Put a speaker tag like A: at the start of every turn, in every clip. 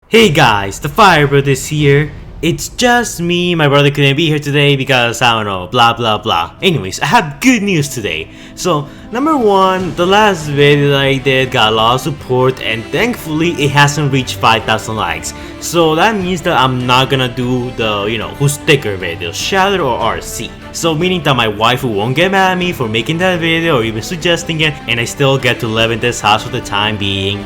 A: Hey guys, the Firebird is here. It's just me, my brother couldn't be here today because I don't know, blah blah blah. Anyways, I have good news today. So, number one, the last video that I did got a lot of support and thankfully it hasn't reached 5,000 likes. So that means that I'm not gonna do the, who's thicker video, Shatter or RC. So meaning that my wife won't get mad at me for making that video or even suggesting it, and I still get to live in this house for the time being.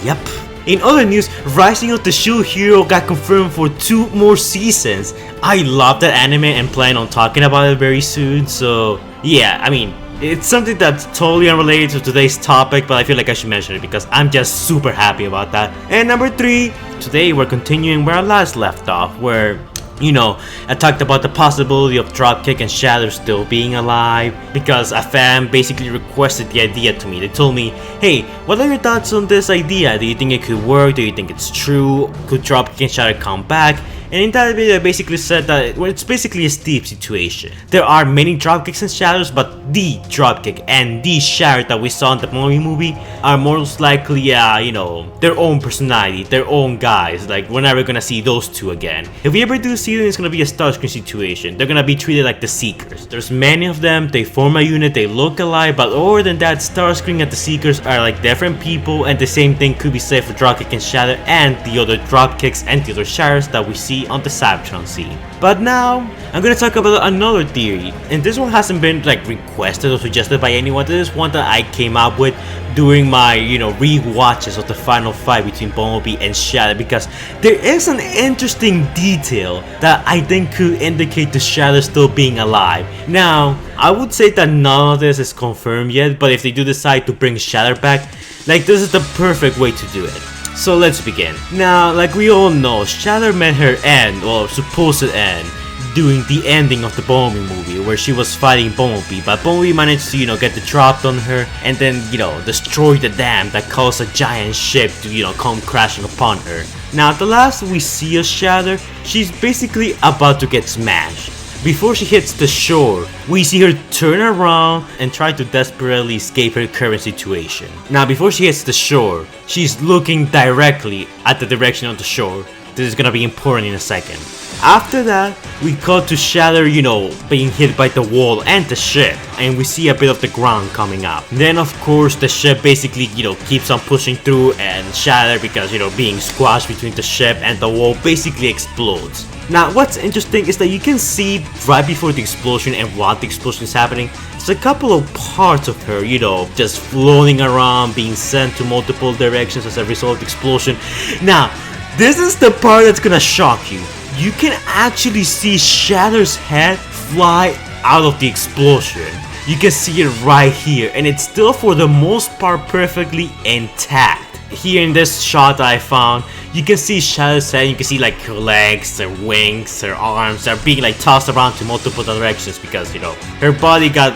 A: Yep. In other news, Rising of the Shield Hero got confirmed for 2 more seasons. I love that anime and plan on talking about it very soon, so yeah, I mean, it's something that's totally unrelated to today's topic, but I feel like I should mention it because I'm just super happy about that. And number 3, today we're continuing where I last left off, where I talked about the possibility of Dropkick and Shatter still being alive because a fan basically requested the idea to me. They told me, hey, what are your thoughts on this idea? Do you think it could work? Do you think it's true? Could Dropkick and Shatter come back? And in that video I basically said that it's basically a Steve situation. There are many Dropkicks and Shatters, but the Dropkick and the Shatter that we saw in the movie are most likely, their own personality, their own guys. Like, we're never gonna see those two again. If we ever do see them, it's gonna be a Starscream situation. They're gonna be treated like the Seekers. There's many of them, they form a unit, they look alike, but other than that, Starscream and the Seekers are like different people, and the same thing could be said for Dropkick and Shatter and the other Dropkicks and the other Shatters that we see on the Cybertron scene. But now, I'm gonna talk about another theory, and this one hasn't been like requested or suggested by anyone. This is one that I came up with during my, re-watches of the final fight between Bumblebee and Shatter, because there is an interesting detail that I think could indicate the Shatter still being alive. Now, I would say that none of this is confirmed yet, but if they do decide to bring Shatter back, like, this is the perfect way to do it. So let's begin. Now, like we all know, Shatter met her end, or supposed end, during the ending of the Bumblebee movie, where she was fighting Bumblebee, but Bumblebee managed to, get the drop on her, and then, destroy the dam that caused a giant ship to, come crashing upon her. Now, the last we see of Shatter, she's basically about to get smashed. Before she hits the shore, we see her turn around and try to desperately escape her current situation. Now, before she hits the shore, she's looking directly at the direction of the shore. This is gonna be important in a second. After that, we cut to Shatter, being hit by the wall and the ship, and we see a bit of the ground coming up. Then of course the ship basically, keeps on pushing through, and Shatter, because, being squashed between the ship and the wall, basically explodes. Now, what's interesting is that you can see right before the explosion and while the explosion is happening, there's a couple of parts of her, just floating around, being sent to multiple directions as a result of the explosion. Now, this is the part that's gonna shock you. You can actually see Shatter's head fly out of the explosion. You can see it right here, and it's still for the most part perfectly intact. Here in this shot that I found, you can see Shadow's head, you can see like her legs, her wings, her arms are being like tossed around to multiple directions because, her body got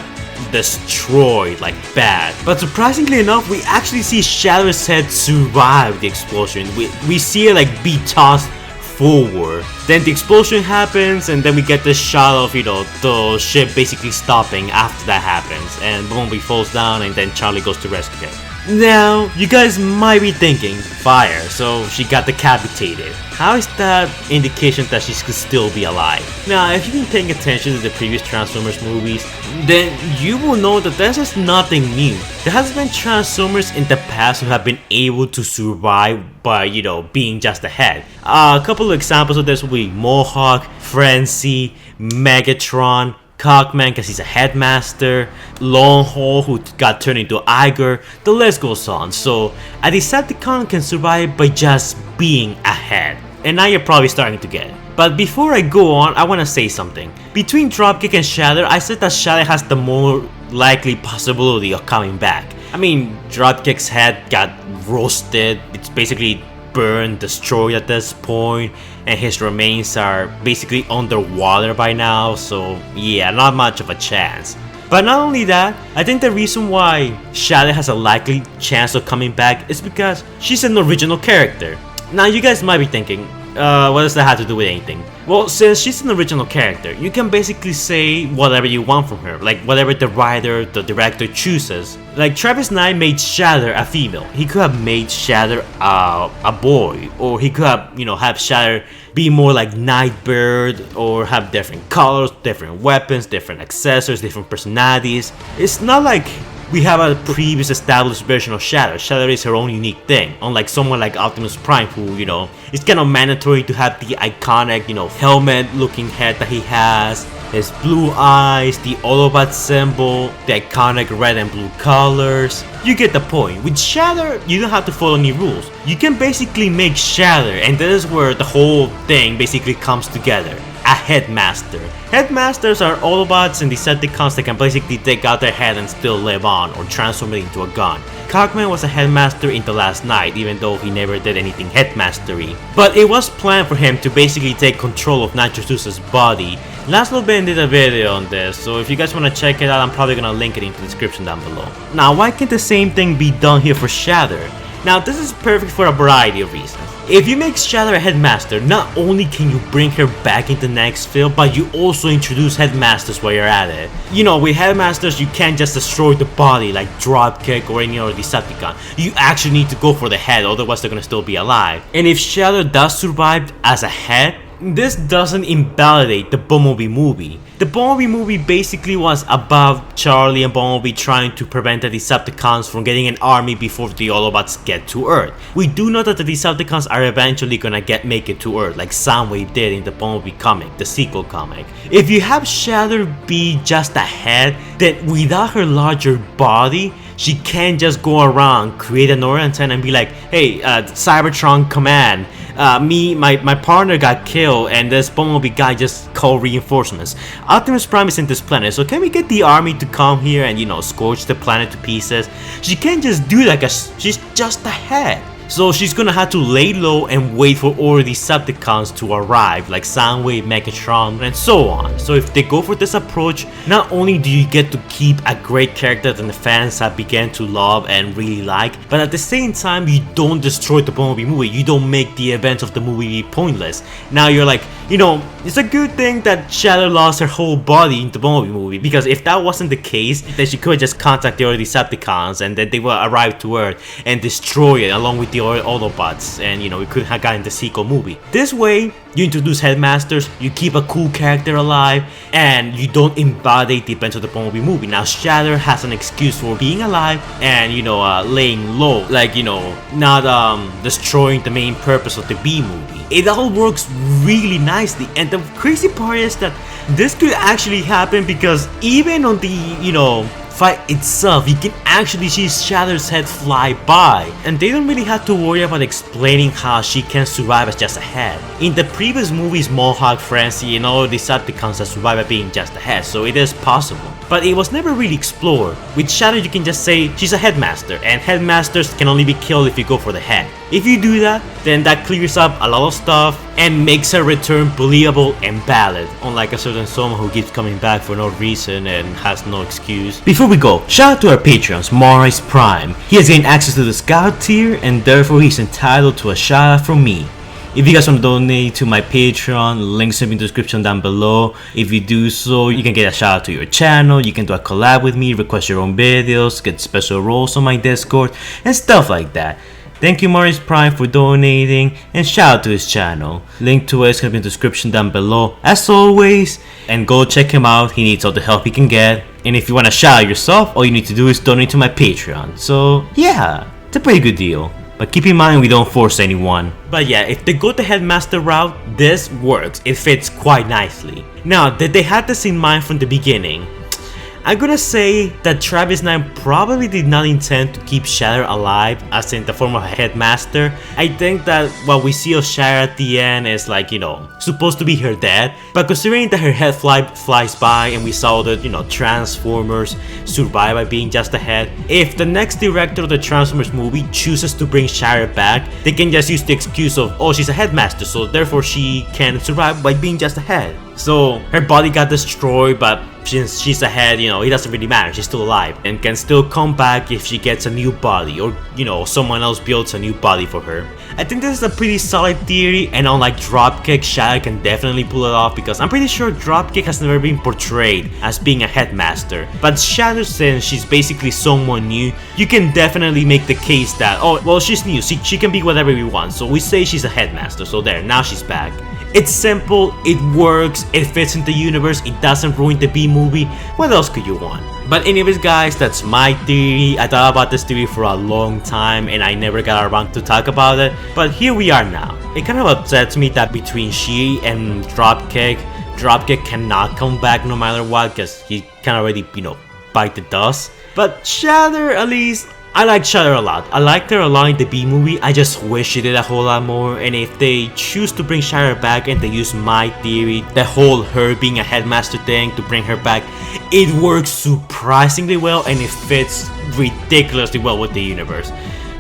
A: destroyed like bad. But surprisingly enough, we actually see Shadow's head survive the explosion. We see it like be tossed forward. Then the explosion happens, and then we get this shot of, the ship basically stopping after that happens, and Bumblebee falls down, and then Charlie goes to rescue her. Now, you guys might be thinking, fire, so she got decapitated. How is that indication that she could still be alive? Now, if you've been paying attention to the previous Transformers movies, then you will know that this is nothing new. There has been Transformers in the past who have been able to survive by, being just a head. A couple of examples of this will be Mohawk, Frenzy, Megatron, Cockman because he's a Headmaster, Longhaul who got turned into Iger, the list goes on. So a Decepticon can survive by just being a head. And now you're probably starting to get it. But before I go on, I want to say something. Between Dropkick and Shatter, I said that Shatter has the more likely possibility of coming back. I mean, Dropkick's head got roasted, it's basically burned, destroyed at this point, and his remains are basically underwater by now, so yeah, not much of a chance. But not only that, I think the reason why Shatter has a likely chance of coming back is because she's an original character. Now you guys might be thinking, what does that have to do with anything? Well, since she's an original character, you can basically say whatever you want from her, like whatever the writer, the director chooses. Like Travis Knight made Shatter a female. He could have made Shatter a boy, or he could have, have Shatter be more like Nightbird, or have different colors, different weapons, different accessories, different personalities. It's not like we have a previous established version of Shatter. Shatter is her own unique thing, unlike someone like Optimus Prime, who, it's kind of mandatory to have the iconic, helmet looking head that he has, his blue eyes, the Autobot symbol, the iconic red and blue colors. You get the point. With Shatter, you don't have to follow any rules. You can basically make Shatter, and this is where the whole thing basically comes together. A Headmaster. Headmasters are Autobots and Decepticons that can basically take out their head and still live on, or transform it into a gun. Cogman was a Headmaster in The Last Night, even though he never did anything Headmastery. But it was planned for him to basically take control of Nitro Zeus's body. Laszlo Ben did a video on this, so if you guys want to check it out, I'm probably gonna link it in the description down below. Now, why can't the same thing be done here for Shatter? Now, this is perfect for a variety of reasons. If you make Shatter a Headmaster, not only can you bring her back into the next film, but you also introduce Headmasters while you're at it. With Headmasters, you can't just destroy the body like Dropkick or any other Decepticon. You actually need to go for the head, otherwise they're gonna still be alive. And if Shatter does survive as a head, this doesn't invalidate the Bumblebee movie. The Bumblebee movie basically was about Charlie and Bumblebee trying to prevent the Decepticons from getting an army before the Autobots get to Earth. We do know that the Decepticons are eventually gonna make it to Earth, like Soundwave did in the Bumblebee comic, the sequel comic. If you have Shatter be just a head, then without her larger body, she can't just go around, create another antenna and be like, hey, Cybertron command, my partner got killed and this Bumblebee guy just called reinforcements. Optimus Prime is in this planet, so can we get the army to come here and, scorch the planet to pieces? She can't just do that because she's just a head. So she's gonna have to lay low and wait for all the Decepticons to arrive, like Soundwave, Megatron, and so on. So if they go for this approach, not only do you get to keep a great character that the fans have begun to love and really like, but at the same time you don't destroy the Bumblebee movie, you don't make the events of the movie pointless. Now you're like, it's a good thing that Shatter lost her whole body in the Bumblebee movie, because if that wasn't the case, then she could just contact the other Decepticons and then they will arrive to Earth and destroy it along with the Autobots, and we couldn't have gotten the sequel movie. This way, you introduce Headmasters, you keep a cool character alive, and you don't invalidate the events of the Bumblebee movie. Now Shatter has an excuse for being alive and laying low, like not destroying the main purpose of the B movie. It all works really nicely, and the crazy part is that this could actually happen because even on the fight itself, you can actually see Shatter's head fly by, and they don't really have to worry about explaining how she can survive as just a head. In the previous movies, Mohawk, Frenzy, and all the Decepticons that survive by being just a head, so it is possible. But it was never really explored. With Shatter, you can just say she's a Headmaster, and Headmasters can only be killed if you go for the head. If you do that, then that clears up a lot of stuff and makes her return believable and valid, unlike a certain someone who keeps coming back for no reason and has no excuse. Before we go, shout out to our patrons, Maurice Prime. He has gained access to the Scout tier and therefore he's entitled to a shout out from me. If you guys want to donate to my Patreon, links in the description down below. If you do so, you can get a shout out to your channel, you can do a collab with me, request your own videos, get special roles on my Discord, and stuff like that. Thank you Maurice Prime for donating, and shout out to his channel. Link to it is going to be in the description down below as always, and go check him out, he needs all the help he can get. And if you want to shout out yourself, all you need to do is donate to my Patreon. So yeah, it's a pretty good deal. But keep in mind we don't force anyone. But yeah, if they go the Headmaster route, this works, it fits quite nicely. Now, did they have this in mind from the beginning? I'm gonna say that Travis Knight probably did not intend to keep Shatter alive as in the form of a Headmaster. I think that what we see of Shatter at the end is like, supposed to be her death. But considering that her head flies by and we saw that, Transformers survive by being just a head, if the next director of the Transformers movie chooses to bring Shatter back, they can just use the excuse of, oh, she's a Headmaster, so therefore she can survive by being just a head. So her body got destroyed, but since she's ahead, you know, it doesn't really matter, she's still alive and can still come back if she gets a new body, or you know, someone else builds a new body for her. I think this is a pretty solid theory, and unlike Dropkick, Shatter can definitely pull it off because I'm pretty sure Dropkick has never been portrayed as being a headmaster. But Shatter, since she's basically someone new, you can definitely make the case that, oh, well, she's new, she can be whatever we want, so we say she's a headmaster, so there, now she's back. It's simple, it works, it fits in the universe, it doesn't ruin the B movie. What else could you want? But anyways guys, that's my theory. I thought about this theory for a long time and I never got around to talk about it, but here we are now. It kind of upsets me that between she and Dropkick cannot come back no matter what, because he can already, you know, bite the dust. But Shatter, at least, I like Shatter a lot. I liked her a lot in the B movie. I just wish she did a whole lot more. And if they choose to bring Shatter back and they use my theory, the whole her being a headmaster thing to bring her back, it works surprisingly well and it fits ridiculously well with the universe.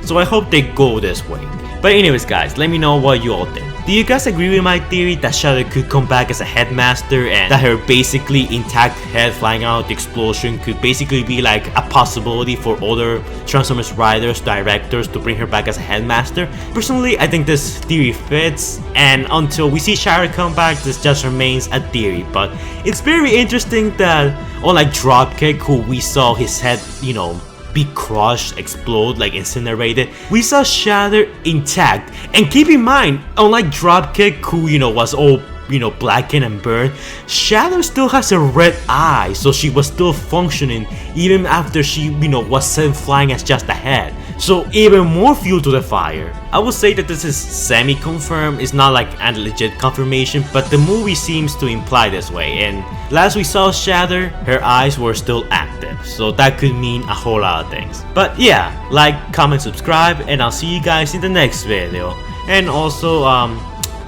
A: So I hope they go this way. But anyways guys, let me know what you all think. Do you guys agree with my theory that Shatter could come back as a headmaster and that her basically intact head flying out the explosion could basically be like a possibility for other Transformers writers, directors to bring her back as a headmaster? Personally, I think this theory fits, and until we see Shatter come back, this just remains a theory. But it's very interesting that unlike Dropkick, who we saw his head, you know, be crushed, explode, like incinerated, we saw Shatter intact. And keep in mind, unlike Dropkick, who, you know, was all, you know, blackened and burned, Shatter still has a red eye, so she was still functioning even after she, you know, was sent flying as just a head. So even more fuel to the fire. I would say that this is semi-confirmed, it's not like a legit confirmation, but the movie seems to imply this way. And last we saw Shatter, her eyes were still active, so that could mean a whole lot of things. But yeah, like, comment, subscribe, and I'll see you guys in the next video. And also,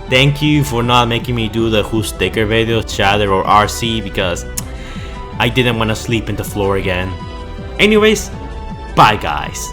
A: thank you for not making me do the Who Sticker video, Shatter or RC, because I didn't want to sleep in the floor again. Anyways, bye guys.